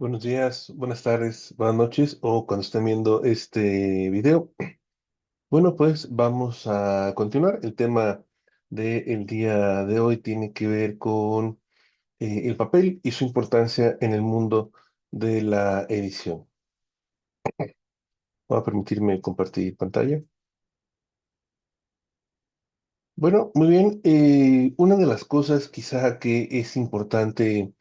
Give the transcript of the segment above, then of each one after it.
Buenos días, buenas tardes, buenas noches o cuando estén viendo este video. Bueno, pues vamos a continuar. El tema del día de hoy tiene que ver con el papel y su importancia en el mundo de la edición. Voy a permitirme compartir pantalla. Bueno, muy bien. Una de las cosas quizá que es importante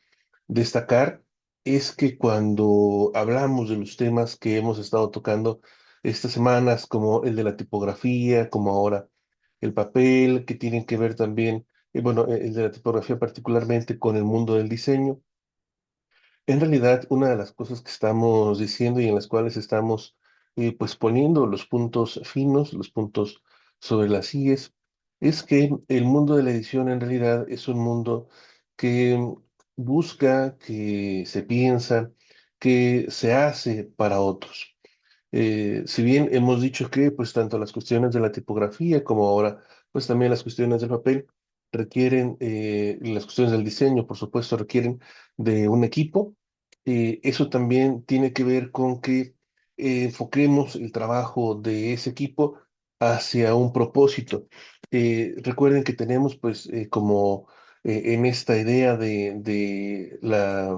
destacar es que cuando hablamos de los temas que hemos estado tocando estas semanas, como el de la tipografía, como ahora el papel, que tienen que ver también, bueno, el de la tipografía particularmente con el mundo del diseño, en realidad una de las cosas que estamos diciendo y en las cuales estamos pues poniendo los puntos finos, los puntos sobre las íes, es que el mundo de la edición en realidad es un mundo que busca, que se piensa, que se hace para otros. Si bien hemos dicho que pues tanto las cuestiones de la tipografía como ahora pues también las cuestiones del papel requieren, y las cuestiones del diseño por supuesto requieren de un equipo, eso también tiene que ver con que enfoquemos el trabajo de ese equipo hacia un propósito. Recuerden que tenemos pues como en esta idea de la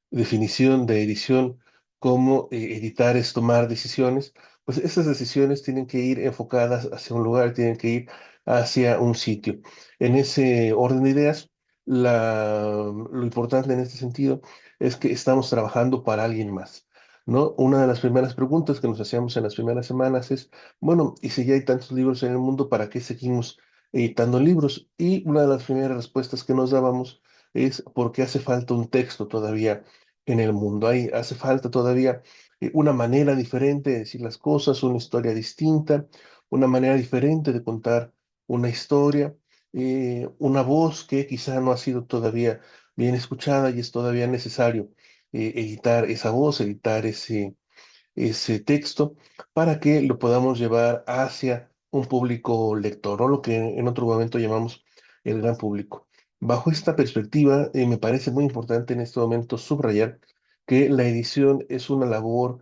definición de edición, cómo editar es tomar decisiones, pues esas decisiones tienen que ir enfocadas hacia un lugar, tienen que ir hacia un sitio. En ese orden de ideas, lo importante en este sentido es que estamos trabajando para alguien más, ¿no? Una de las primeras preguntas que nos hacíamos en las primeras semanas es, bueno, ¿y si ya hay tantos libros en el mundo, para qué seguimos editando libros? Y una de las primeras respuestas que nos dábamos es porque hace falta un texto todavía en el mundo. Hace falta todavía una manera diferente de decir las cosas, una historia distinta, una manera diferente de contar una historia, una voz que quizá no ha sido todavía bien escuchada y es todavía necesario editar esa voz, editar ese texto para que lo podamos llevar hacia un público lector, o lo que en otro momento llamamos el gran público. Bajo esta perspectiva, me parece muy importante en este momento subrayar que la edición es una labor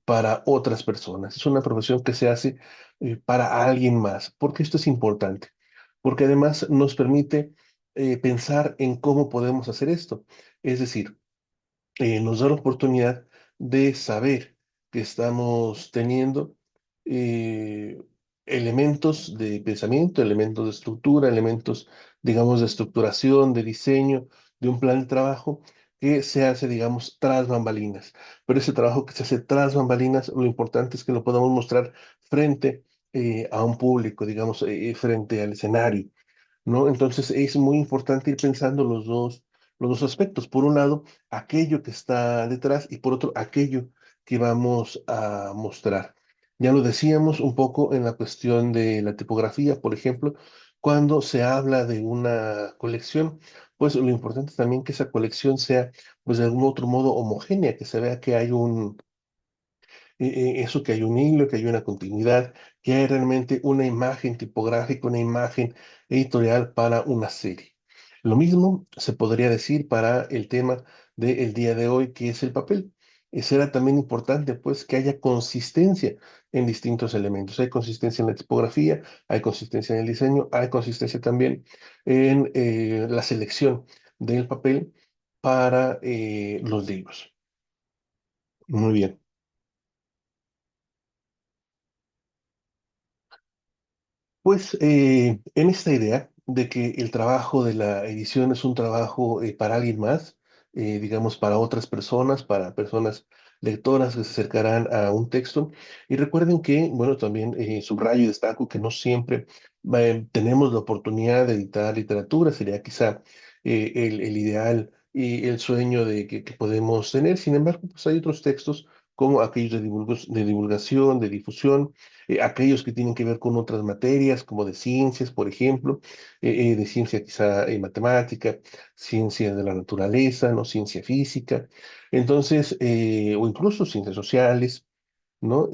para otras personas, es una profesión que se hace para alguien más, porque esto es importante, porque además nos permite pensar en cómo podemos hacer esto. Es decir, nos da la oportunidad de saber que estamos teniendo eh, elementos de pensamiento, elementos de estructura, elementos, digamos, de estructuración, de diseño, de un plan de trabajo que se hace, digamos, tras bambalinas. Pero ese trabajo que se hace tras bambalinas, lo importante es que lo podamos mostrar frente a un público, digamos, frente al escenario, ¿no? Entonces es muy importante ir pensando los dos aspectos. Por un lado, aquello que está detrás y por otro, aquello que vamos a mostrar. Ya lo decíamos un poco en la cuestión de la tipografía, por ejemplo, cuando se habla de una colección, pues lo importante es también que esa colección sea, pues de algún otro modo homogénea, que se vea que hay eso, que hay un hilo, que hay una continuidad, que hay realmente una imagen tipográfica, una imagen editorial para una serie. Lo mismo se podría decir para el tema del día de hoy, que es el papel. Será también importante, pues, que haya consistencia en distintos elementos. Hay consistencia en la tipografía, hay consistencia en el diseño, hay consistencia también en la selección del papel para los libros. Muy bien. Pues en esta idea de que el trabajo de la edición es un trabajo para alguien más, digamos para otras personas, para personas lectoras que se acercarán a un texto. Y recuerden que, bueno, también subrayo y destaco que no siempre tenemos la oportunidad de editar literatura, sería quizá el ideal y el sueño que podemos tener. Sin embargo, pues hay otros textos como aquellos de divulgación, de difusión, aquellos que tienen que ver con otras materias, como de ciencias, por ejemplo, de ciencia quizá matemática, ciencia de la naturaleza, ¿no? Ciencia física, entonces, o incluso ciencias sociales, ¿no?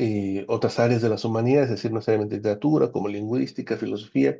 Otras áreas de las humanidades, es decir, no necesariamente literatura, como lingüística, filosofía,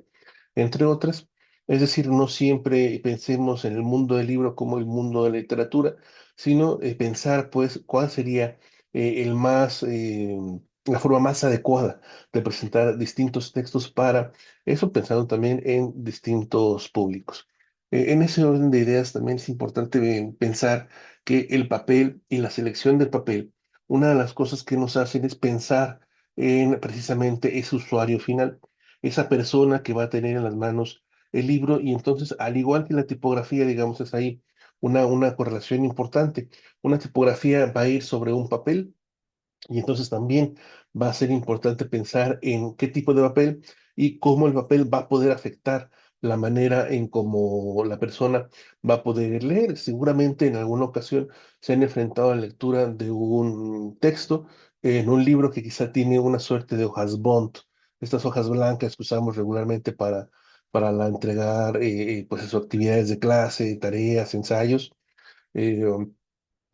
entre otras. Es decir, no siempre pensemos en el mundo del libro como el mundo de la literatura, sino pensar, pues, cuál sería el más, la forma más adecuada de presentar distintos textos para eso, pensando también en distintos públicos. En ese orden de ideas también es importante pensar que el papel y la selección del papel, una de las cosas que nos hacen es pensar en precisamente ese usuario final, esa persona que va a tener en las manos el libro y entonces, al igual que la tipografía, digamos, es ahí una correlación importante. Una tipografía va a ir sobre un papel y entonces también va a ser importante pensar en qué tipo de papel y cómo el papel va a poder afectar la manera en cómo la persona va a poder leer. Seguramente en alguna ocasión se han enfrentado a la lectura de un texto en un libro que quizá tiene una suerte de hojas bond, estas hojas blancas que usamos regularmente para la entregar pues eso, actividades de clase, tareas, ensayos. eh,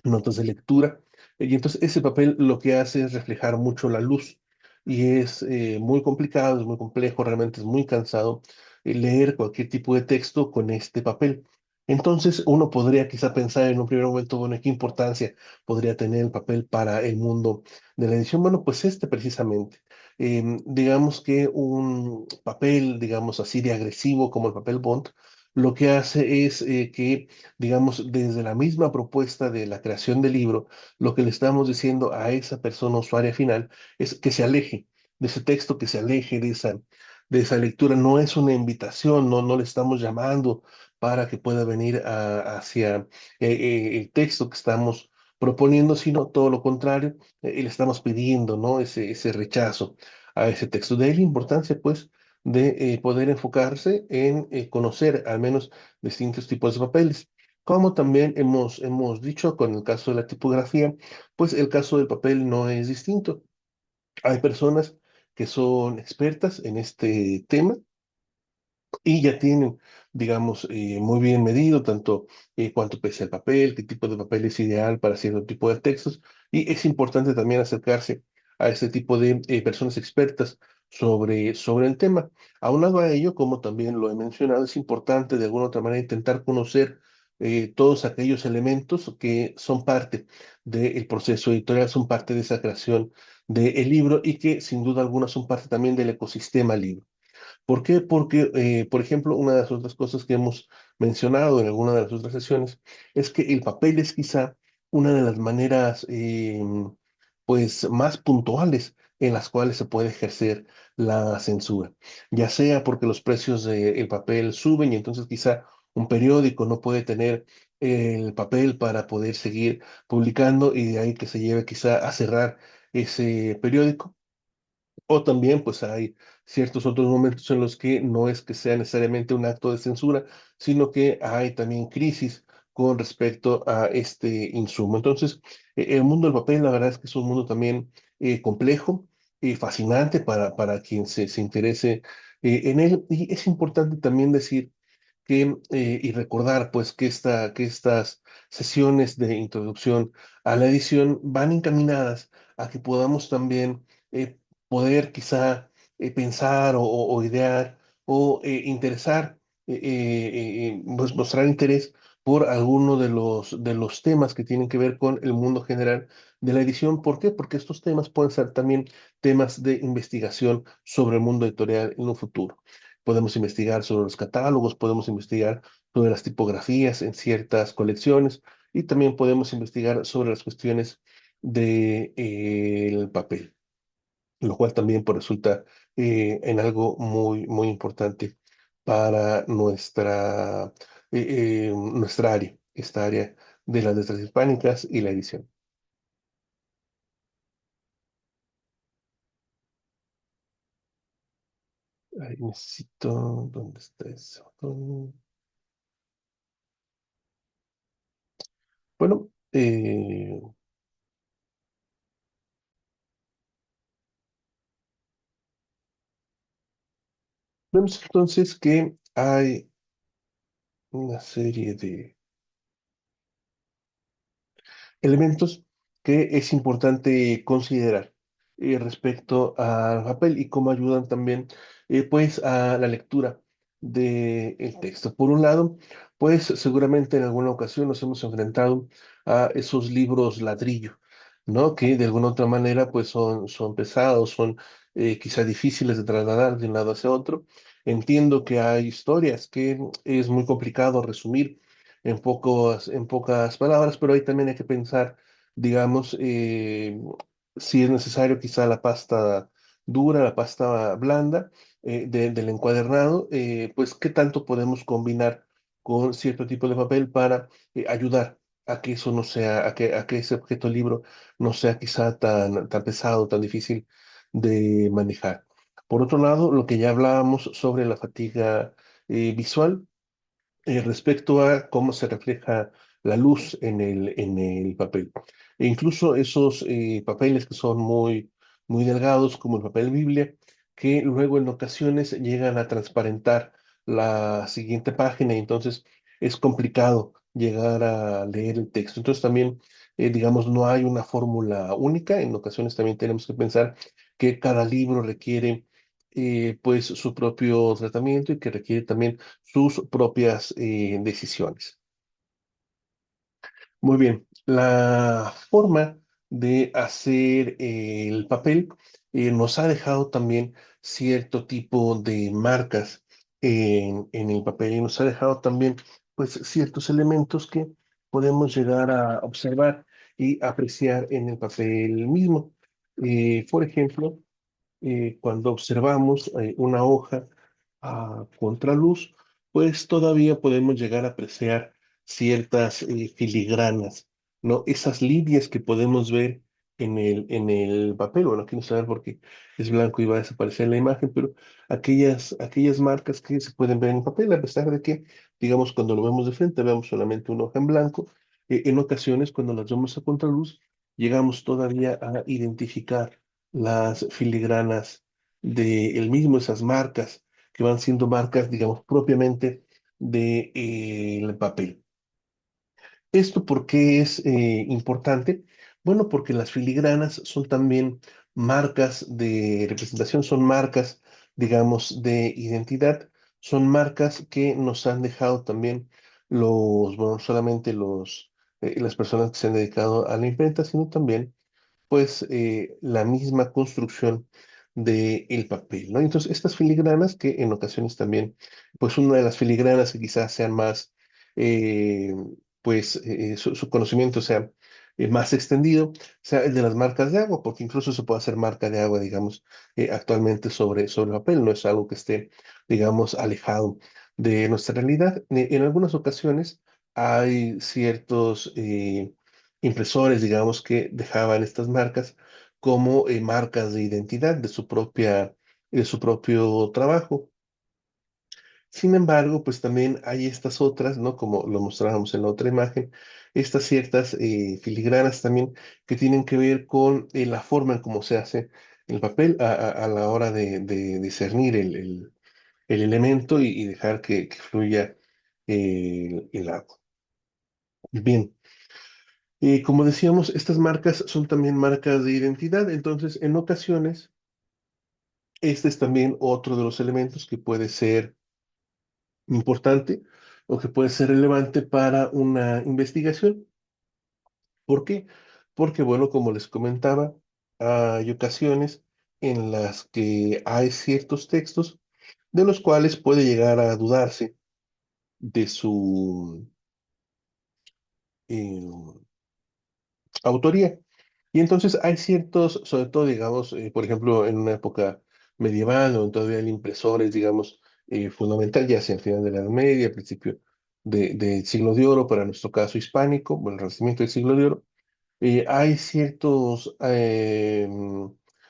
notas de lectura. Y entonces ese papel lo que hace es reflejar mucho la luz y es muy complicado, es muy complejo, realmente es muy cansado leer cualquier tipo de texto con este papel. Entonces uno podría quizá pensar en un primer momento, bueno, ¿qué importancia podría tener el papel para el mundo de la edición? Bueno, pues este precisamente. Digamos que un papel, digamos así, de agresivo como el papel Bond, lo que hace es que digamos, desde la misma propuesta de la creación del libro, lo que le estamos diciendo a esa persona usuaria final es que se aleje de ese texto, que se aleje de esa lectura. No es una invitación, no le estamos llamando para que pueda venir hacia el texto que estamos proponiendo, sino todo lo contrario, le estamos pidiendo, ¿no? Ese rechazo a ese texto. De ahí la importancia, pues, de poder enfocarse en conocer al menos distintos tipos de papeles. Como también hemos dicho con el caso de la tipografía, pues el caso del papel no es distinto. Hay personas que son expertas en este tema y ya tienen, digamos, muy bien medido tanto cuánto pesa el papel, qué tipo de papel es ideal para cierto tipo de textos. Y es importante también acercarse a este tipo de personas expertas sobre el tema. Aunado a ello, como también lo he mencionado, es importante de alguna otra manera intentar conocer todos aquellos elementos que son parte del proceso editorial, son parte de esa creación del libro y que sin duda alguna son parte también del ecosistema libro. ¿Por qué? Porque, por ejemplo, una de las otras cosas que hemos mencionado en alguna de las otras sesiones es que el papel es quizá una de las maneras, pues, más puntuales en las cuales se puede ejercer la censura, ya sea porque los precios del papel suben y entonces quizá un periódico no puede tener el papel para poder seguir publicando y de ahí que se lleve quizá a cerrar ese periódico o también, pues hay ciertos otros momentos en los que no es que sea necesariamente un acto de censura, sino que hay también crisis con respecto a este insumo. Entonces, el mundo del papel, la verdad es que es un mundo también complejo y fascinante para quien se interese en él. Y es importante también decir que, y recordar pues que estas sesiones de introducción a la edición van encaminadas a que podamos también poder quizá pensar o idear o interesar, pues mostrar interés por alguno de los temas que tienen que ver con el mundo general de la edición. ¿Por qué? Porque estos temas pueden ser también temas de investigación sobre el mundo editorial en un futuro. Podemos investigar sobre los catálogos, podemos investigar sobre las tipografías en ciertas colecciones y también podemos investigar sobre las cuestiones de, el papel, lo cual también pues, resulta en algo muy importante para nuestra área, esta área de las letras hispánicas y la edición. Ahí necesito, ¿dónde está eso? Bueno, vemos entonces que hay una serie de elementos que es importante considerar respecto al papel y cómo ayudan también pues a la lectura del texto. Por un lado, pues seguramente en alguna ocasión nos hemos enfrentado a esos libros ladrillo, ¿no? Que de alguna otra manera pues son pesados, son quizá difíciles de trasladar de un lado hacia otro. Entiendo que hay historias que es muy complicado resumir en pocas palabras, pero ahí también hay que pensar, digamos, si es necesario quizá la pasta dura, la pasta blanda del encuadernado, pues qué tanto podemos combinar con cierto tipo de papel para ayudar a que eso no sea, a que ese objeto libro no sea quizá tan pesado, tan difícil de manejar. Por otro lado, lo que ya hablábamos sobre la fatiga visual, respecto a cómo se refleja la luz en el papel. E incluso esos papeles que son muy delgados, como el papel Biblia, que luego en ocasiones llegan a transparentar la siguiente página y entonces es complicado llegar a leer el texto. Entonces también, digamos, no hay una fórmula única. En ocasiones también tenemos que pensar que cada libro requiere pues su propio tratamiento y que requiere también sus propias decisiones. Muy bien, la forma de hacer el papel nos ha dejado también cierto tipo de marcas en el papel y nos ha dejado también pues ciertos elementos que podemos llegar a observar y apreciar en el papel mismo. Por ejemplo, cuando observamos una hoja a contraluz, pues todavía podemos llegar a apreciar ciertas filigranas, ¿no? Esas líneas que podemos ver en el papel. Bueno, aquí no se ve porque es blanco y va a desaparecer en la imagen, pero aquellas marcas que se pueden ver en el papel, a pesar de que, digamos, cuando lo vemos de frente, vemos solamente una hoja en blanco, en ocasiones, cuando las vemos a contraluz, llegamos todavía a identificar las filigranas del mismo, esas marcas que van siendo marcas, digamos, propiamente del papel. ¿Esto por qué es importante? Bueno, porque las filigranas son también marcas de representación, son marcas, digamos, de identidad, son marcas que nos han dejado también bueno, no solamente las personas que se han dedicado a la imprenta, sino también pues la misma construcción del papel, ¿no? Entonces, estas filigranas que en ocasiones también, pues una de las filigranas que quizás sean más, eh, su conocimiento sea más extendido, sea el de las marcas de agua, porque incluso se puede hacer marca de agua, digamos, actualmente sobre papel, no es algo que esté, digamos, alejado de nuestra realidad. En algunas ocasiones hay ciertos impresores, digamos, que dejaban estas marcas como marcas de identidad de su propio trabajo. Sin embargo, pues también hay estas otras, ¿no? Como lo mostrábamos en la otra imagen, estas ciertas filigranas también que tienen que ver con la forma en cómo se hace el papel a la hora de discernir el elemento y dejar que fluya el agua. Bien. Como decíamos, estas marcas son también marcas de identidad, entonces en ocasiones este es también otro de los elementos que puede ser importante o que puede ser relevante para una investigación. ¿Por qué? Porque, bueno, como les comentaba, hay ocasiones en las que hay ciertos textos de los cuales puede llegar a dudarse de su eh, autoría. Y entonces hay ciertos, sobre todo, digamos, por ejemplo, en una época medieval, donde todavía el impresor es, digamos, fundamental, ya sea al final de la Edad Media, principio del siglo de oro, para nuestro caso hispánico, bueno, el Renacimiento del siglo de oro, hay ciertos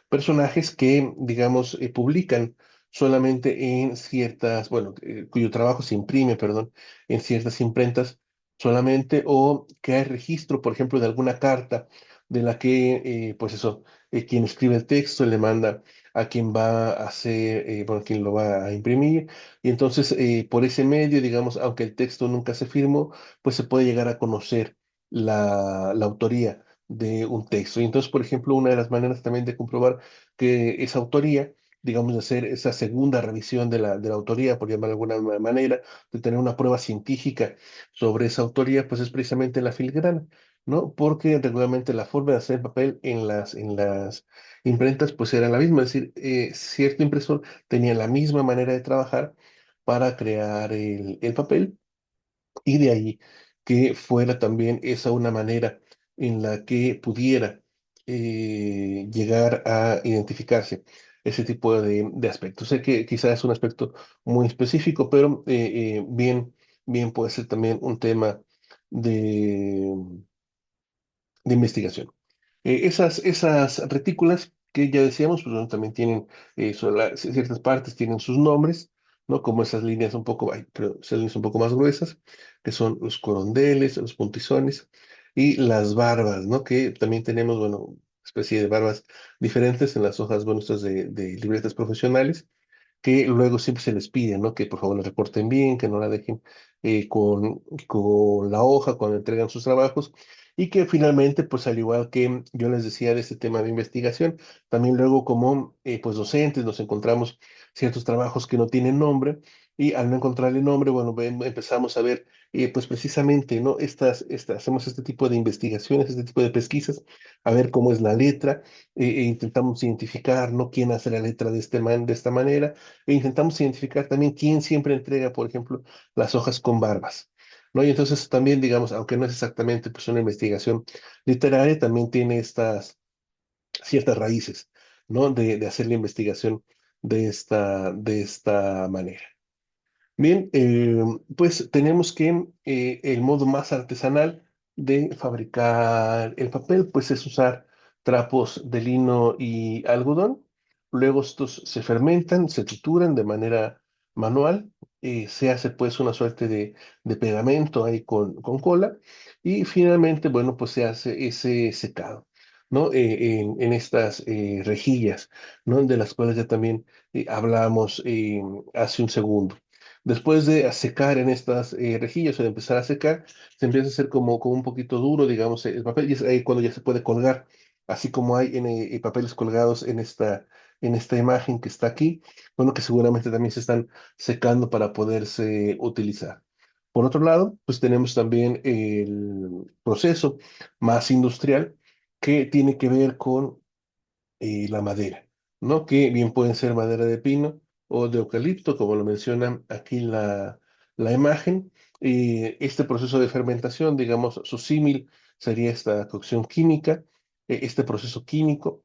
personajes que, digamos, publican solamente en ciertas, bueno, cuyo trabajo se imprime, perdón, en ciertas imprentas solamente, o que hay registro, por ejemplo, de alguna carta de la que, pues eso, quien escribe el texto le manda a quien va a hacer, bueno, quien lo va a imprimir, y entonces, por ese medio, digamos, aunque el texto nunca se firmó, pues se puede llegar a conocer la autoría de un texto. Y entonces, por ejemplo, una de las maneras también de comprobar que esa autoría digamos, de hacer esa segunda revisión de la autoría, por llamar de alguna manera, de tener una prueba científica sobre esa autoría, pues es precisamente la filigrana, ¿no? Porque regularmente la forma de hacer papel en las imprentas, pues era la misma, es decir, cierto impresor tenía la misma manera de trabajar para crear el papel, y de ahí que fuera también esa una manera en la que pudiera llegar a identificarse ese tipo de aspectos. Sé que quizás es un aspecto muy específico, pero bien puede ser también un tema de, de investigación. Esas retículas que ya decíamos, pues bueno, también tienen ciertas partes, tienen sus nombres, ¿no? Como esas líneas un poco, ay, pero esas líneas un poco más gruesas, que son los corondeles, los puntizones y las barbas, ¿no? Que también tenemos, bueno, especie de barbas diferentes en las hojas, bueno, estas de libretas profesionales, que luego siempre se les pide, ¿no? Que por favor la reporten bien, que no la dejen con la hoja cuando entregan sus trabajos, y que finalmente, pues al igual que yo les decía de este tema de investigación, también luego como pues docentes nos encontramos ciertos trabajos que no tienen nombre, y al no encontrarle nombre, bueno, empezamos a ver pues precisamente, ¿no? Hacemos este tipo de investigaciones, este tipo de pesquisas, a ver cómo es la letra, intentamos identificar, ¿no? Quién hace la letra de esta manera, e intentamos identificar también quién siempre entrega, por ejemplo, las hojas con barbas, ¿no? Y entonces también, digamos, aunque no es exactamente pues, una investigación literaria, también tiene estas ciertas raíces, ¿no? De hacer la investigación de esta manera. Bien, pues tenemos que el modo más artesanal de fabricar el papel, pues es usar trapos de lino y algodón. Luego estos se fermentan, se trituran de manera manual. Se hace pues una suerte de pegamento ahí con cola, y finalmente, bueno, pues se hace ese secado, ¿no? En estas rejillas, ¿no? De las cuales ya también hablamos hace un segundo. Después de secar en estas rejillas o de empezar a secar, se empieza a hacer como un poquito duro, digamos, el papel, y es ahí cuando ya se puede colgar, así como hay papeles colgados en esta imagen que está aquí, bueno, que seguramente también se están secando para poderse utilizar. Por otro lado, pues tenemos también el proceso más industrial, que tiene que ver con la madera, ¿no? Que bien pueden ser madera de pino o de eucalipto, como lo menciona aquí la imagen. Este proceso de fermentación, digamos, su símil sería esta cocción química, este proceso químico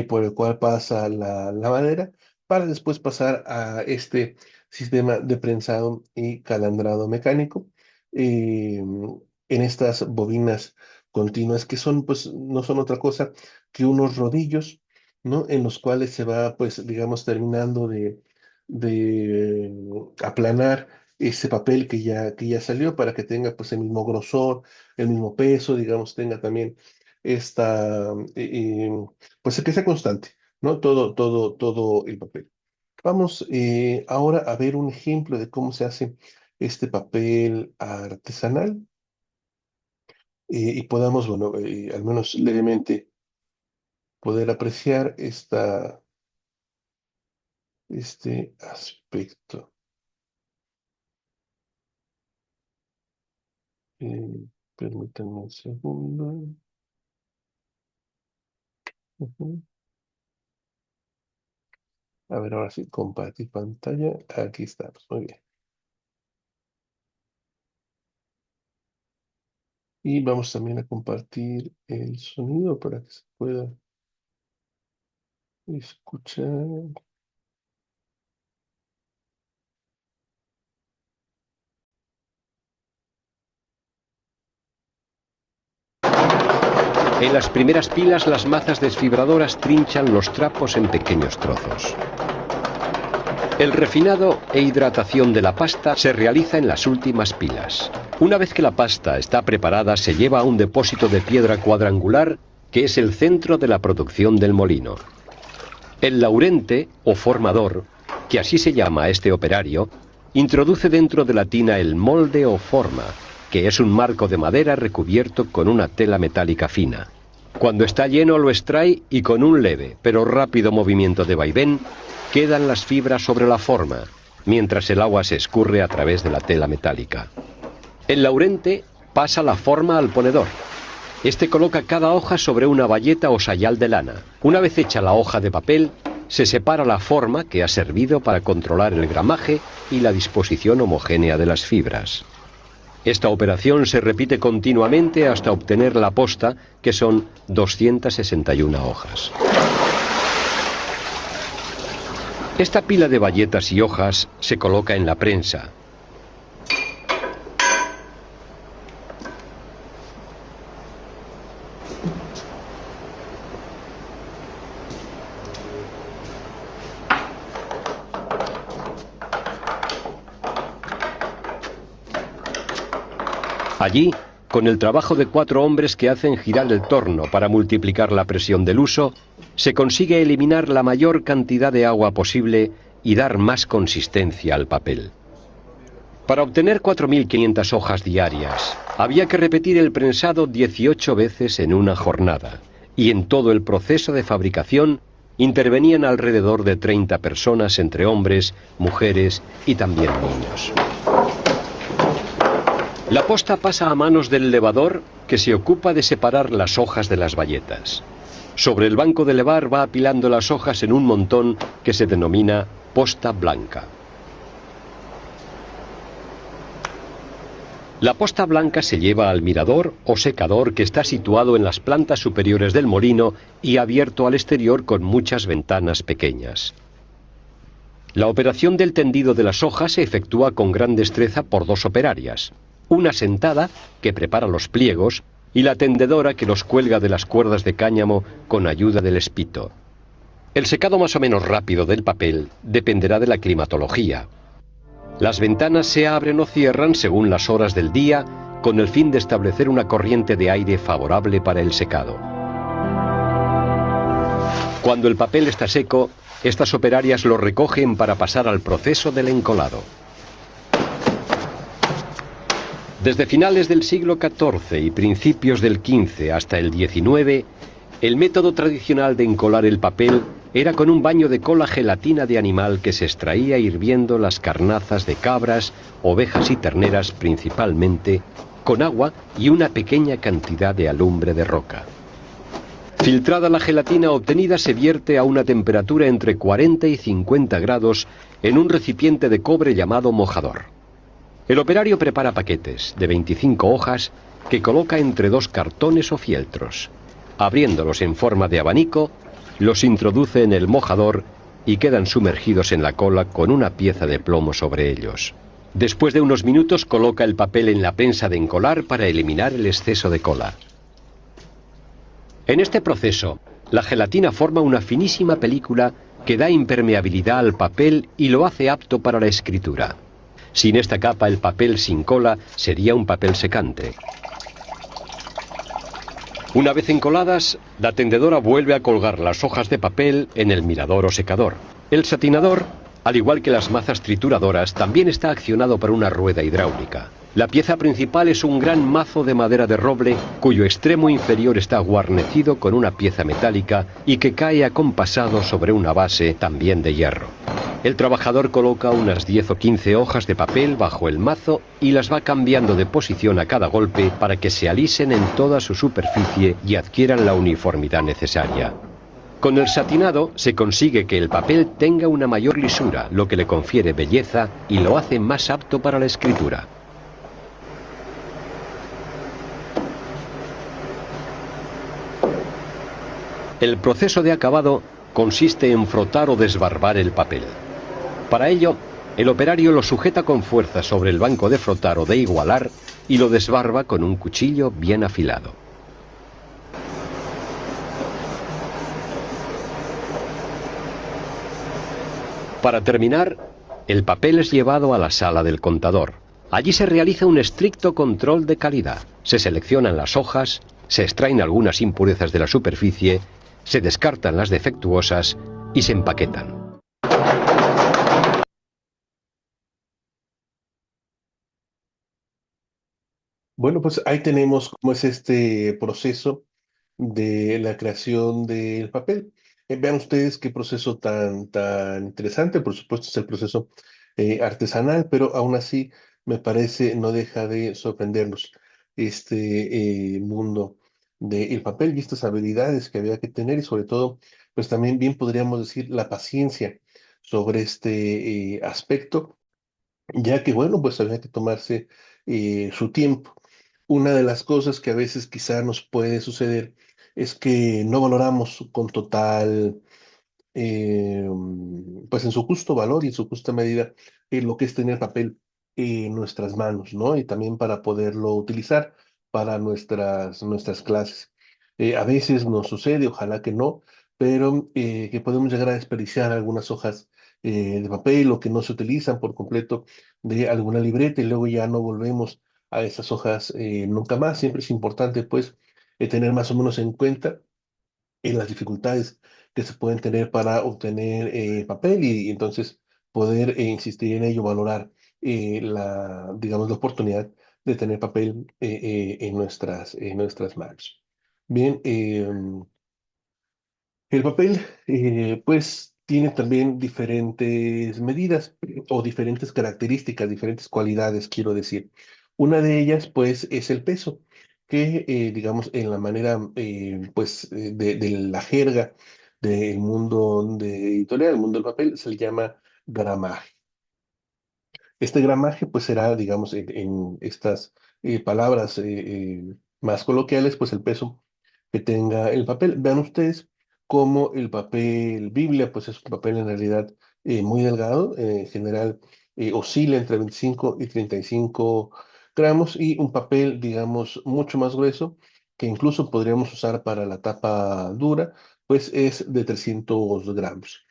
por el cual pasa la madera, para después pasar a este sistema de prensado y calandrado mecánico en estas bobinas continuas, que son, pues, no son otra cosa que unos rodillos, ¿no? En los cuales se va, pues, digamos, terminando de aplanar ese papel que ya salió, para que tenga, pues, el mismo grosor, el mismo peso, digamos, tenga también esta, pues, que sea constante, ¿no? Todo el papel. Vamos ahora a ver un ejemplo de cómo se hace este papel artesanal, y podamos, bueno, al menos levemente poder apreciar este aspecto. Permítanme un segundo. Ujú. A ver, ahora sí, compartir pantalla. Aquí estamos, muy bien. Y vamos también a compartir el sonido para que se pueda escuchar. En las primeras pilas, las mazas desfibradoras trinchan los trapos en pequeños trozos. El refinado e hidratación de la pasta se realiza en las últimas pilas. Una vez que la pasta está preparada, se lleva a un depósito de piedra cuadrangular que es el centro de la producción del molino. El laurente o formador, que así se llama a este operario, introduce dentro de la tina el molde o forma, que es un marco de madera recubierto con una tela metálica fina. Cuando está lleno lo extrae y con un leve pero rápido movimiento de vaivén quedan las fibras sobre la forma, mientras el agua se escurre a través de la tela metálica. El laurente pasa la forma al ponedor. Este coloca cada hoja sobre una bayeta o sayal de lana. Una vez hecha la hoja de papel, se separa la forma que ha servido para controlar el gramaje y la disposición homogénea de las fibras. Esta operación se repite continuamente hasta obtener la posta, que son 261 hojas. Esta pila de bayetas y hojas se coloca en la prensa. Allí, con el trabajo de 4 hombres que hacen girar el torno para multiplicar la presión del uso, se consigue eliminar la mayor cantidad de agua posible y dar más consistencia al papel. Para obtener 4.500 hojas diarias, había que repetir el prensado 18 veces en una jornada, y en todo el proceso de fabricación intervenían alrededor de 30 personas entre hombres, mujeres y también niños. La posta pasa a manos del levador, que se ocupa de separar las hojas de las bayetas. Sobre el banco de levar va apilando las hojas en un montón que se denomina posta blanca. La posta blanca se lleva al mirador o secador que está situado en las plantas superiores del molino y abierto al exterior con muchas ventanas pequeñas. La operación del tendido de las hojas se efectúa con gran destreza por 2 operarias. Una sentada, que prepara los pliegos, y la tendedora que los cuelga de las cuerdas de cáñamo con ayuda del espito. El secado más o menos rápido del papel dependerá de la climatología. Las ventanas se abren o cierran según las horas del día, con el fin de establecer una corriente de aire favorable para el secado. Cuando el papel está seco, estas operarias lo recogen para pasar al proceso del encolado. Desde finales del siglo XIV y principios del XV hasta el XIX, el método tradicional de encolar el papel era con un baño de cola gelatina de animal que se extraía hirviendo las carnazas de cabras, ovejas y terneras principalmente, con agua y una pequeña cantidad de alumbre de roca. Filtrada la gelatina obtenida se vierte a una temperatura entre 40 y 50 grados en un recipiente de cobre llamado mojador. El operario prepara paquetes de 25 hojas que coloca entre 2 cartones o fieltros. Abriéndolos en forma de abanico, los introduce en el mojador y quedan sumergidos en la cola con una pieza de plomo sobre ellos. Después de unos minutos coloca el papel en la prensa de encolar para eliminar el exceso de cola. En este proceso, la gelatina forma una finísima película que da impermeabilidad al papel y lo hace apto para la escritura. Sin esta capa, el papel sin cola sería un papel secante. Una vez encoladas, la tendedora vuelve a colgar las hojas de papel en el mirador o secador. El satinador, al igual que las mazas trituradoras, también está accionado por una rueda hidráulica. La pieza principal es un gran mazo de madera de roble, cuyo extremo inferior está guarnecido con una pieza metálica y que cae acompasado sobre una base también de hierro. El trabajador coloca unas 10 o 15 hojas de papel bajo el mazo y las va cambiando de posición a cada golpe para que se alisen en toda su superficie y adquieran la uniformidad necesaria. Con el satinado se consigue que el papel tenga una mayor lisura, lo que le confiere belleza y lo hace más apto para la escritura. El proceso de acabado consiste en frotar o desbarbar el papel. Para ello, el operario lo sujeta con fuerza sobre el banco de frotar o de igualar y lo desbarba con un cuchillo bien afilado. Para terminar, el papel es llevado a la sala del contador. Allí se realiza un estricto control de calidad. Se seleccionan las hojas, se extraen algunas impurezas de la superficie, se descartan las defectuosas y se empaquetan. Bueno, pues ahí tenemos cómo es este proceso de la creación del papel. Vean ustedes qué proceso tan interesante, por supuesto es el proceso artesanal, pero aún así me parece no deja de sorprendernos este mundo del papel y estas habilidades que había que tener y sobre todo, pues también bien podríamos decir la paciencia sobre este aspecto ya que bueno, pues había que tomarse su tiempo. Una de las cosas que a veces quizá nos puede suceder es que no valoramos con total pues en su justo valor y en su justa medida, lo que es tener papel en nuestras manos, ¿no? Y también para poderlo utilizar para nuestras clases. A veces nos sucede, ojalá que no, pero que podemos llegar a desperdiciar algunas hojas de papel o que no se utilizan por completo de alguna libreta y luego ya no volvemos a esas hojas nunca más. Siempre es importante, pues, tener más o menos en cuenta en las dificultades que se pueden tener para obtener papel y entonces poder insistir en ello, valorar digamos, la oportunidad de tener papel en nuestras manos. Bien, el papel, pues, tiene también diferentes medidas o diferentes características, diferentes cualidades, quiero decir. Una de ellas, pues, es el peso, que, digamos, en la manera, pues, de la jerga del mundo de editorial, el mundo del papel, se le llama gramaje. Este gramaje, pues, será, digamos, en estas palabras más coloquiales, pues, el peso que tenga el papel. Vean ustedes cómo el papel Biblia, pues, es un papel en realidad muy delgado, en general oscila entre 25 y 35 gramos, y un papel, digamos, mucho más grueso, que incluso podríamos usar para la tapa dura, pues, es de 300 gramos.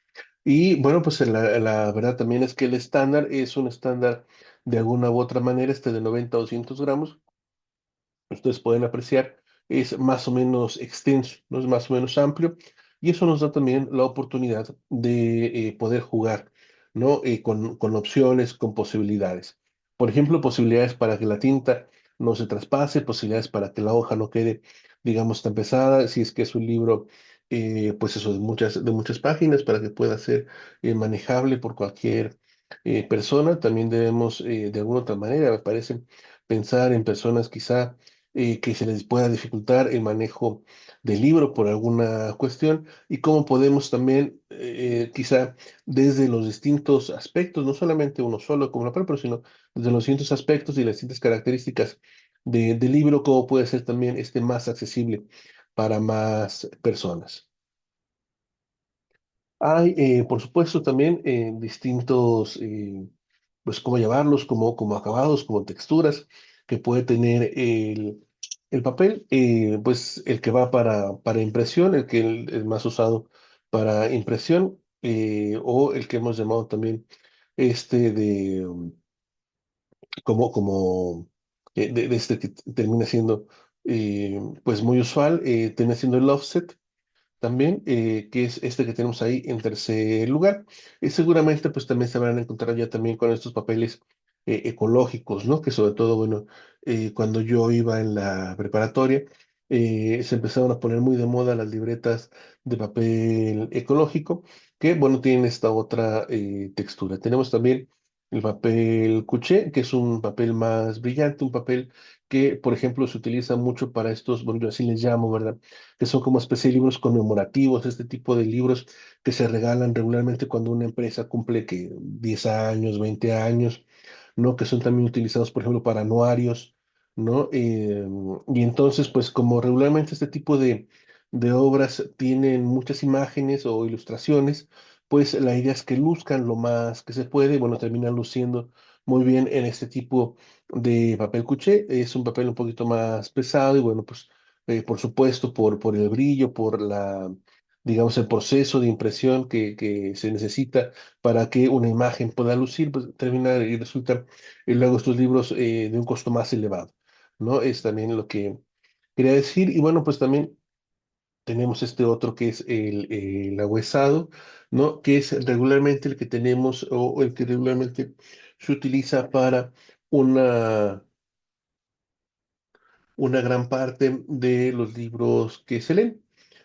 Y bueno, pues la verdad también es que el estándar es un estándar de alguna u otra manera, este de 90 o 200 gramos, ustedes pueden apreciar, es más o menos extenso, ¿no? Es más o menos amplio, y eso nos da también la oportunidad de poder jugar, ¿no? Con opciones, con posibilidades. Por ejemplo, posibilidades para que la tinta no se traspase, posibilidades para que la hoja no quede, digamos, tan pesada, si es que es un libro, pues eso, de muchas páginas, para que pueda ser manejable por cualquier persona. También debemos, de alguna otra manera, me parece, pensar en personas quizá que se les pueda dificultar el manejo del libro por alguna cuestión y cómo podemos también, quizá desde los distintos aspectos, no solamente uno solo como la palabra, pero sino desde los distintos aspectos y las distintas características del libro, cómo puede ser también este más accesible para más personas. Hay, por supuesto, también distintos, pues, cómo llevarlos, como acabados, como texturas que puede tener el papel, pues, el que va para impresión, el que es más usado para impresión, o el que hemos llamado también este de este que termina siendo, pues, muy usual, termina siendo el offset también, que es este que tenemos ahí en tercer lugar. Y seguramente pues también se van a encontrar ya también con estos papeles ecológicos, ¿no? Que sobre todo, bueno, cuando yo iba en la preparatoria, se empezaron a poner muy de moda las libretas de papel ecológico, que, bueno, tienen esta otra textura. Tenemos también el papel cuché, que es un papel más brillante, un papel que, por ejemplo, se utiliza mucho para estos, bueno, yo así les llamo, ¿verdad? Que son como especie de libros conmemorativos, este tipo de libros que se regalan regularmente cuando una empresa cumple que 10 años, 20 años, ¿no? Que son también utilizados, por ejemplo, para anuarios, ¿no? Y entonces, pues como regularmente este tipo de obras tienen muchas imágenes o ilustraciones, pues la idea es que luzcan lo más que se puede, y bueno, terminan luciendo muy bien en este tipo de papel cuché. Es un papel un poquito más pesado y bueno, pues por supuesto, por el brillo, digamos, el proceso de impresión que se necesita para que una imagen pueda lucir, pues termina y resulta luego estos libros de un costo más elevado, ¿no? Es también lo que quería decir. Y bueno, pues también tenemos este otro que es el ahuesado, ¿no? Que es regularmente el que tenemos o el que regularmente se utiliza para una una gran parte de los libros que se leen,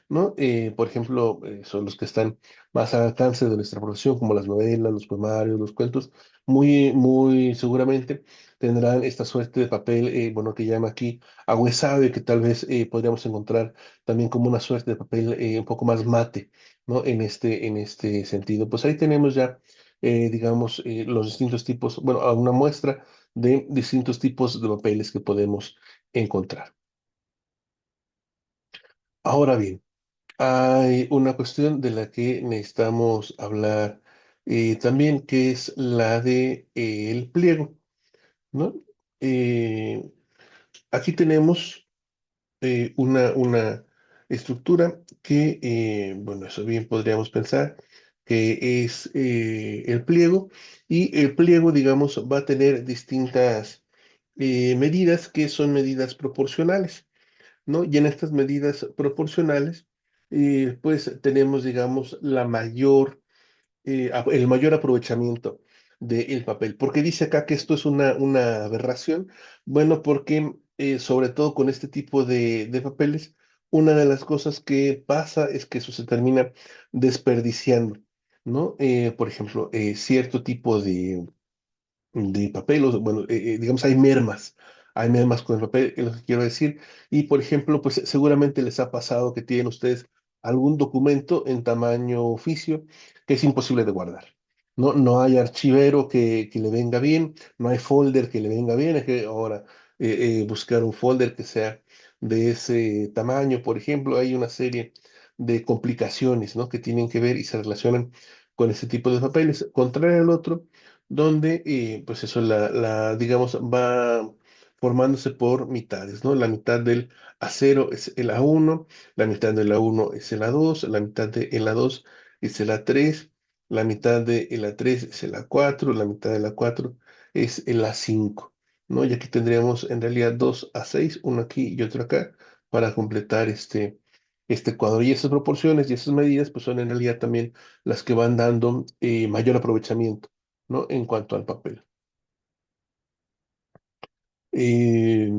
¿no? Por ejemplo, son los que están más al alcance de nuestra profesión, como las novelas, los poemarios, los cuentos, muy seguramente tendrán esta suerte de papel, bueno, que llama aquí agüezado y que tal vez podríamos encontrar también como una suerte de papel un poco más mate, ¿no? En este sentido. Pues ahí tenemos ya, digamos, los distintos tipos, bueno, una muestra de distintos tipos de papeles que podemos encontrar. Ahora bien, hay una cuestión de la que necesitamos hablar también, que es la de el pliego, ¿no? Eh, Aquí tenemos una estructura que, bueno, eso bien podríamos pensar que es el pliego, y el pliego, digamos, va a tener distintas medidas que son medidas proporcionales, ¿no? Y en estas medidas proporcionales, pues tenemos, digamos, el mayor aprovechamiento del papel. ¿Por qué dice acá que esto es una aberración? Bueno, porque sobre todo con este tipo de papeles, una de las cosas que pasa es que eso se termina desperdiciando, ¿no? Por ejemplo, cierto tipo de papel, bueno, digamos, hay mermas con el papel, es lo que quiero decir, y por ejemplo, pues seguramente les ha pasado que tienen ustedes algún documento en tamaño oficio que es imposible de guardar, ¿no? No hay archivero que le venga bien, no hay folder que le venga bien, hay que ahora buscar un folder que sea de ese tamaño, por ejemplo, hay una serie de complicaciones, ¿no? Que tienen que ver y se relacionan con ese tipo de papeles, contrario al otro donde, pues eso, digamos, va formándose por mitades, ¿no? La mitad del A0 es el A1, la mitad del A1 es el A2, la mitad del A2 es el A3, la mitad del A3 es el A4, la mitad del A4 es el A5, ¿no? Y aquí tendríamos en realidad dos A6, uno aquí y otro acá, para completar este cuadro. Y esas proporciones y esas medidas, pues son en realidad también las que van dando mayor aprovechamiento, ¿no? En cuanto al papel. Eh,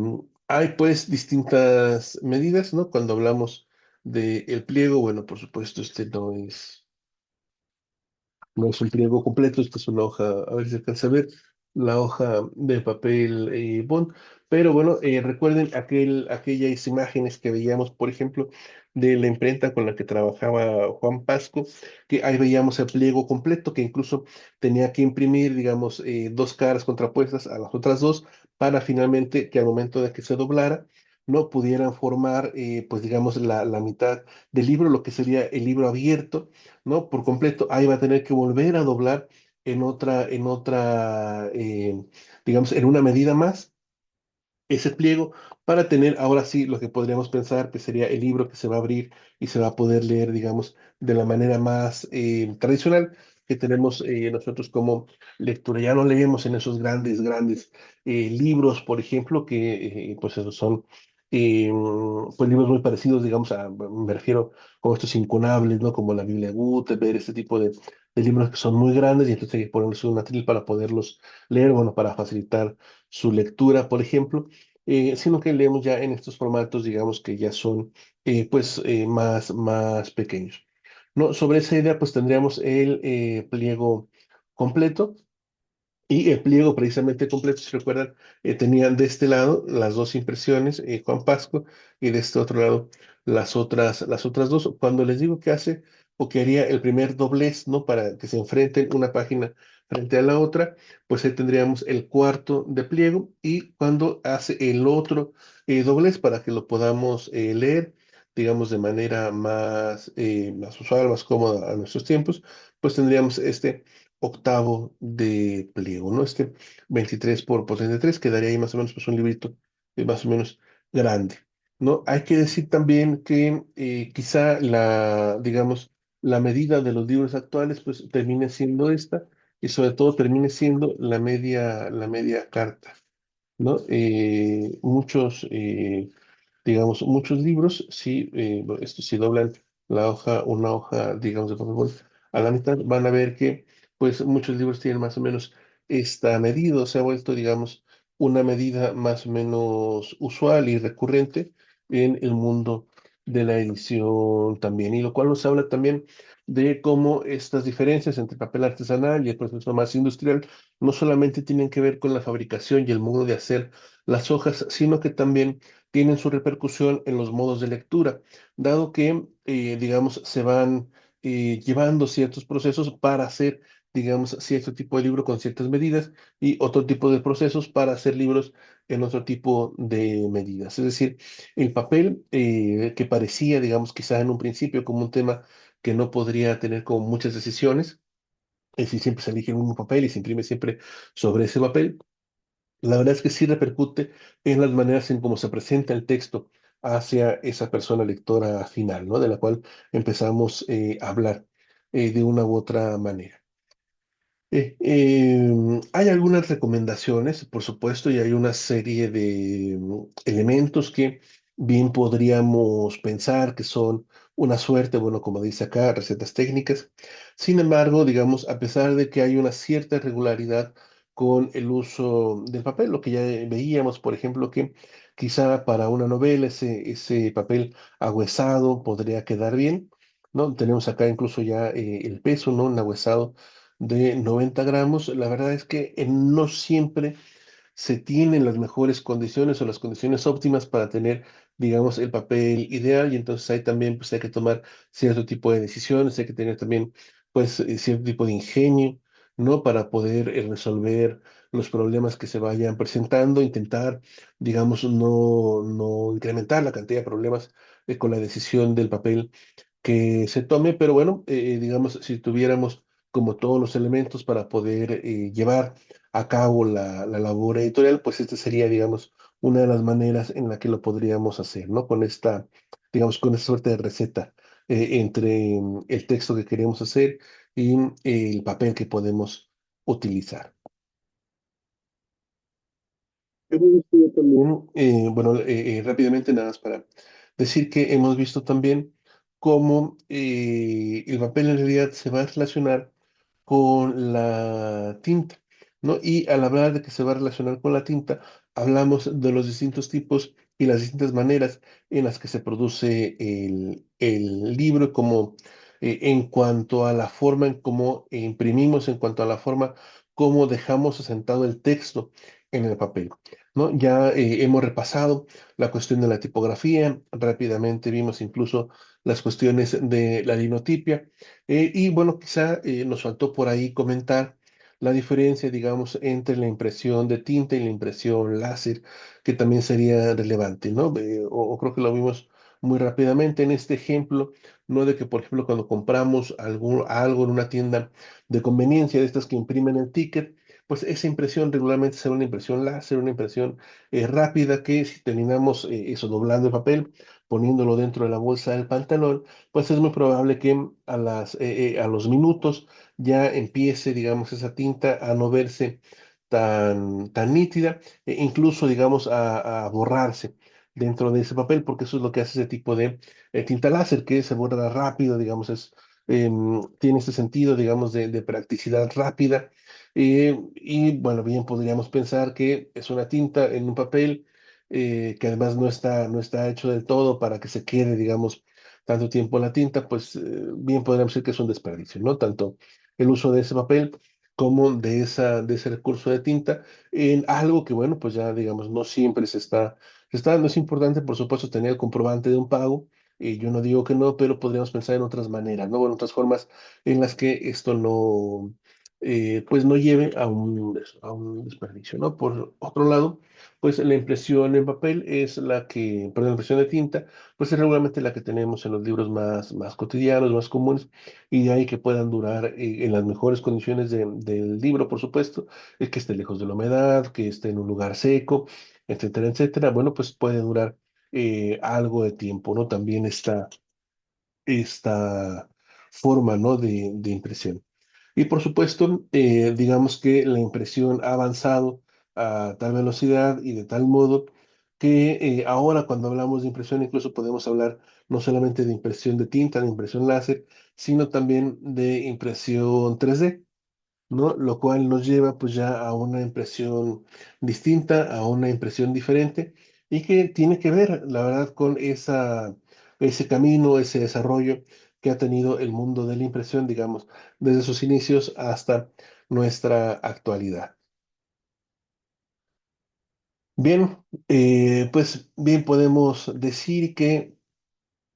Hay pues distintas medidas, ¿no? Cuando hablamos del pliego, bueno, por supuesto, este no es un pliego completo, esta es una hoja, a ver si se alcanza a ver, la hoja de papel bond. Pero bueno, recuerden aquellas imágenes que veíamos, por ejemplo, de la imprenta con la que trabajaba Juan Pasco, que ahí veíamos el pliego completo, que incluso tenía que imprimir, digamos, dos caras contrapuestas a las otras dos, para finalmente que al momento de que se doblara, no pudieran formar, pues digamos, la mitad del libro, lo que sería el libro abierto, ¿no? Por completo, ahí va a tener que volver a doblar digamos, en una medida más ese pliego, para tener ahora sí lo que podríamos pensar que sería el libro que se va a abrir y se va a poder leer, digamos, de la manera más tradicional que tenemos nosotros como lectura. Ya no leemos en esos grandes libros, por ejemplo, que pues esos son pues libros muy parecidos, digamos, me refiero como estos incunables, ¿no? Como la Biblia Gutenberg, este tipo de libros que son muy grandes y entonces hay que ponerles un atril para poderlos leer, bueno, para facilitar su lectura, por ejemplo, sino que leemos ya en estos formatos, digamos, que ya son pues más pequeños. ¿No? Sobre esa idea, pues tendríamos el pliego completo, y el pliego precisamente completo, si recuerdan, tenían de este lado las dos impresiones, Juan Pasco, y de este otro lado las otras dos. Cuando les digo que hace o que haría el primer doblez, ¿no? Para que se enfrenten una página frente a la otra, pues ahí tendríamos el cuarto de pliego, y cuando hace el otro doblez para que lo podamos leer, digamos, de manera más usual, más cómoda a nuestros tiempos, pues tendríamos este octavo de pliego, ¿no? Este 23 por 33 quedaría ahí más o menos pues un librito más o menos grande, ¿no? Hay que decir también que quizá digamos, la medida de los libros actuales pues termine siendo esta, y sobre todo termine siendo la media carta, ¿no? Muchos libros, sí, esto si doblan una hoja, digamos, de papel bond a la mitad, van a ver que, pues, muchos libros tienen más o menos esta medida, se ha vuelto, digamos, una medida más o menos usual y recurrente en el mundo de la edición también, y lo cual nos habla también de cómo estas diferencias entre el papel artesanal y el proceso más industrial no solamente tienen que ver con la fabricación y el modo de hacer las hojas, sino que también tienen su repercusión en los modos de lectura, dado que, digamos, se van llevando ciertos procesos para hacer, digamos, cierto tipo de libro con ciertas medidas y otro tipo de procesos para hacer libros en otro tipo de medidas. Es decir, el papel que parecía, digamos, quizá en un principio como un tema que no podría tener como muchas decisiones, es decir, siempre se elige un papel y se imprime siempre sobre ese papel. La verdad es que sí repercute en las maneras en cómo se presenta el texto hacia esa persona lectora final, ¿no? De la cual empezamos a hablar de una u otra manera. Hay algunas recomendaciones, por supuesto, y hay una serie de elementos que bien podríamos pensar que son una suerte, bueno, como dice acá, recetas técnicas. Sin embargo, digamos, a pesar de que hay una cierta regularidad con el uso del papel, lo que ya veíamos, por ejemplo, que quizá para una novela ese papel agüezado podría quedar bien, ¿no? Tenemos acá incluso ya el peso, ¿no? Un agüezado de 90 gramos, la verdad es que no siempre se tienen las mejores condiciones o las condiciones óptimas para tener, digamos, el papel ideal, y entonces ahí también pues hay que tomar cierto tipo de decisiones, hay que tener también pues cierto tipo de ingenio, ¿no? Para poder resolver los problemas que se vayan presentando, intentar, digamos, no incrementar la cantidad de problemas con la decisión del papel que se tome, pero bueno, digamos, si tuviéramos como todos los elementos para poder llevar a cabo la labor editorial, pues esta sería, digamos, una de las maneras en la que lo podríamos hacer, ¿no? Con esta, digamos, con esta suerte de receta entre el texto que queremos hacer y el papel que podemos utilizar. Hemos visto ya también, bueno, rápidamente nada más para decir que hemos visto también cómo el papel en realidad se va a relacionar con la tinta, ¿no? Y al hablar de que se va a relacionar con la tinta, hablamos de los distintos tipos y las distintas maneras en las que se produce el libro, como en cuanto a la forma en cómo imprimimos, en cuanto a la forma como dejamos asentado el texto en el papel. ¿No? Ya hemos repasado la cuestión de la tipografía, rápidamente vimos incluso las cuestiones de la linotipia, y bueno, quizá nos faltó por ahí comentar la diferencia, digamos, entre la impresión de tinta y la impresión láser, que también sería relevante, ¿no? O creo que lo vimos muy rápidamente en este ejemplo, ¿no? De que, por ejemplo, cuando compramos algo en una tienda de conveniencia, de estas que imprimen el ticket, pues esa impresión regularmente será una impresión láser, una impresión rápida, que si terminamos eso doblando el papel, poniéndolo dentro de la bolsa del pantalón, pues es muy probable que a los minutos ya empiece, digamos, esa tinta a no verse tan nítida, e incluso, digamos, a borrarse dentro de ese papel, porque eso es lo que hace ese tipo de tinta láser, que se borra rápido, digamos, tiene ese sentido, digamos, de practicidad rápida. Y bueno, bien podríamos pensar que es una tinta en un papel que además no está hecho del todo para que se quede, digamos, tanto tiempo la tinta, pues bien podríamos decir que es un desperdicio, ¿no? Tanto el uso de ese papel como de ese recurso de tinta en algo que, bueno, pues ya, digamos, no siempre se está dando. Es importante, por supuesto, tener el comprobante de un pago. Yo no digo que no, pero podríamos pensar en otras maneras, ¿no? Bueno, otras formas en las que esto no, pues no lleve a un desperdicio, ¿no? Por otro lado, pues la impresión en papel es perdón, la impresión de tinta, pues es regularmente la que tenemos en los libros más cotidianos, más comunes, y de ahí que puedan durar en las mejores condiciones del libro, por supuesto, es que esté lejos de la humedad, que esté en un lugar seco, etcétera, etcétera. Bueno, pues puede durar algo de tiempo, ¿no? También esta forma, ¿no? de impresión. Y por supuesto, digamos que la impresión ha avanzado a tal velocidad y de tal modo que ahora cuando hablamos de impresión incluso podemos hablar no solamente de impresión de tinta, de impresión láser, sino también de impresión 3D. ¿no? Lo cual nos lleva pues ya a una impresión distinta, a una impresión diferente y que tiene que ver, la verdad, con ese camino, ese desarrollo que ha tenido el mundo de la impresión, digamos, desde sus inicios hasta nuestra actualidad. Bien, pues bien podemos decir que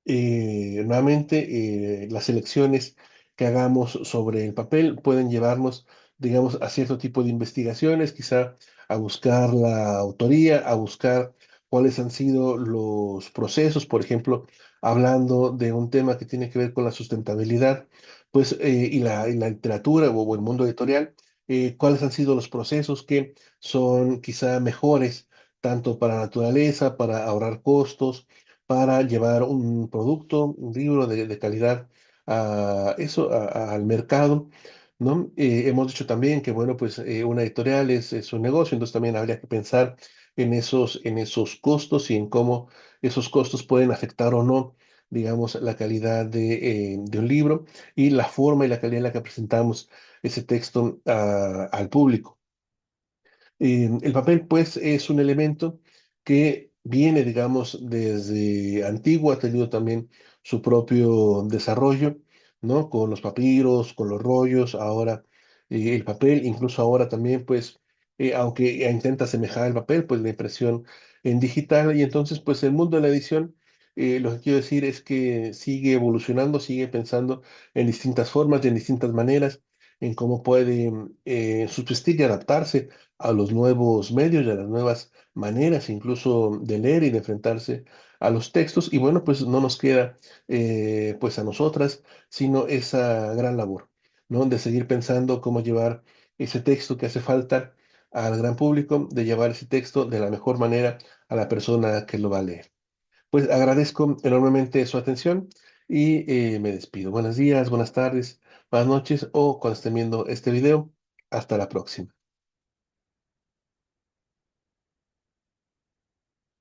nuevamente, las elecciones que hagamos sobre el papel pueden llevarnos, digamos, a cierto tipo de investigaciones, quizá a buscar la autoría, a buscar cuáles han sido los procesos, por ejemplo, hablando de un tema que tiene que ver con la sustentabilidad, pues, y la literatura o el mundo editorial, cuáles han sido los procesos que son quizá mejores, tanto para la naturaleza, para ahorrar costos, para llevar un producto, un libro de calidad al mercado, ¿no? Hemos dicho también que, bueno, pues una editorial es un negocio, entonces también habría que pensar en esos costos y en cómo esos costos pueden afectar o no, digamos, la calidad de un libro y la forma y la calidad en la que presentamos ese texto al público. El papel, pues, es un elemento que viene, digamos, desde antiguo, ha tenido también su propio desarrollo, ¿no? Con los papiros, con los rollos, ahora el papel, incluso ahora también, pues, aunque intenta asemejar el papel, pues la impresión en digital, y entonces, pues, el mundo de la edición, lo que quiero decir es que sigue evolucionando, sigue pensando en distintas formas y en distintas maneras, en cómo puede subsistir y adaptarse a los nuevos medios y a las nuevas maneras incluso de leer y de enfrentarse a los textos. Y bueno, pues no nos queda pues a nosotras, sino esa gran labor, ¿no? De seguir pensando cómo llevar ese texto que hace falta al gran público, de llevar ese texto de la mejor manera a la persona que lo va a leer. Pues agradezco enormemente su atención y me despido. Buenos días, buenas tardes, buenas noches o cuando estén viendo este video. Hasta la próxima.